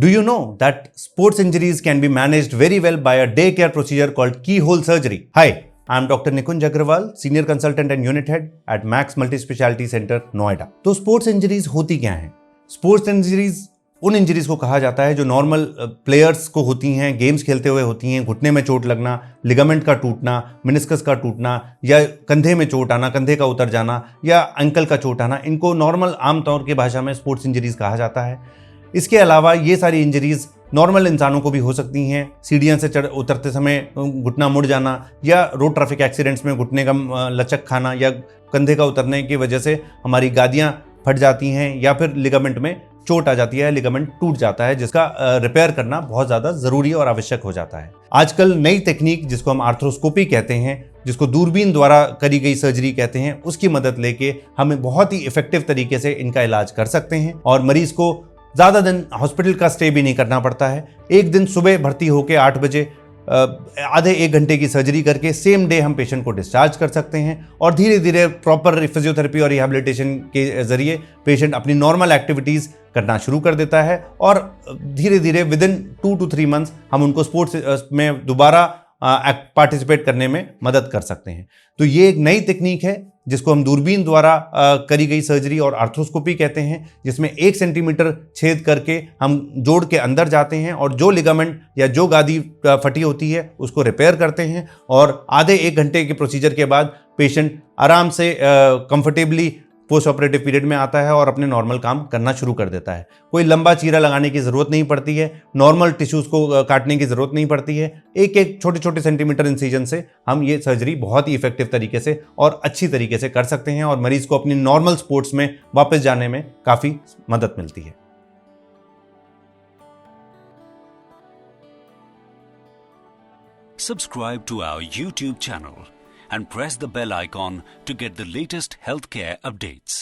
Do you know that sports injuries can be managed very well by a day care procedure called keyhole surgery? Hi, I am Dr. Nikunj Agrawal, Senior Consultant and Unit Head at Max Multi-Speciality Center, Noida. तो sports injuries होती क्या हैं? Sports injuries उन injuries को कहा जाता है जो नॉर्मल प्लेयर्स को होती हैं, गेम्स खेलते हुए होती हैं। घुटने में चोट लगना, लिगामेंट का टूटना, मेनिस्कस का टूटना, या कंधे में चोट आना, कंधे का उतर जाना, या एंकल का चोट आना, इनको नॉर्मल आमतौर की भाषा में स्पोर्ट्स इंजरीज कहा जाता है। इसके अलावा ये सारी इंजरीज नॉर्मल इंसानों को भी हो सकती हैं। सीढ़ियाँ से उतरते समय घुटना मुड़ जाना, या रोड ट्रैफिक एक्सीडेंट्स में घुटने का लचक खाना, या कंधे का उतरने की वजह से हमारी गादियाँ फट जाती हैं, या फिर लिगामेंट में चोट आ जाती है, लिगामेंट टूट जाता है, जिसका रिपेयर करना बहुत ज़्यादा ज़रूरी और आवश्यक हो जाता है। आजकल नई तकनीक जिसको हम आर्थ्रोस्कोपी कहते हैं, जिसको दूरबीन द्वारा करी गई सर्जरी कहते हैं, उसकी मदद लेके हम बहुत ही इफेक्टिव तरीके से इनका इलाज कर सकते हैं और मरीज को ज़्यादा दिन हॉस्पिटल का स्टे भी नहीं करना पड़ता है। एक दिन सुबह भर्ती होकर 8 बजे आधे 1 घंटे की सर्जरी करके सेम डे हम पेशेंट को डिस्चार्ज कर सकते हैं और धीरे धीरे प्रॉपर फिजियोथेरेपी और रिहैबिलिटेशन के जरिए पेशेंट अपनी नॉर्मल एक्टिविटीज़ करना शुरू कर देता है और धीरे धीरे विदिन 2 to 3 मंथ्स हम उनको स्पोर्ट्स में दोबारा पार्टिसिपेट करने में मदद कर सकते हैं। तो ये एक नई तकनीक है जिसको हम दूरबीन द्वारा करी गई सर्जरी और आर्थ्रोस्कोपी कहते हैं, जिसमें 1 सेंटीमीटर छेद करके हम जोड़ के अंदर जाते हैं और जो लिगामेंट या जो गादी फटी होती है उसको रिपेयर करते हैं और आधे 1 घंटे के प्रोसीजर के बाद पेशेंट आराम से कंफर्टेबली पोस्ट ऑपरेटिव पीरियड में आता है और अपने नॉर्मल काम करना शुरू कर देता है। कोई लंबा चीरा लगाने की ज़रूरत नहीं पड़ती है, नॉर्मल टिश्यूज़ को काटने की ज़रूरत नहीं पड़ती है। एक एक छोटे छोटे सेंटीमीटर इंसिजन से हम ये सर्जरी बहुत ही इफेक्टिव तरीके से और अच्छी तरीके से कर सकते हैं और मरीज़ को अपनी नॉर्मल स्पोर्ट्स में वापस जाने में काफ़ी मदद मिलती है। Subscribe to our YouTube channel and press the bell icon to get the latest healthcare updates.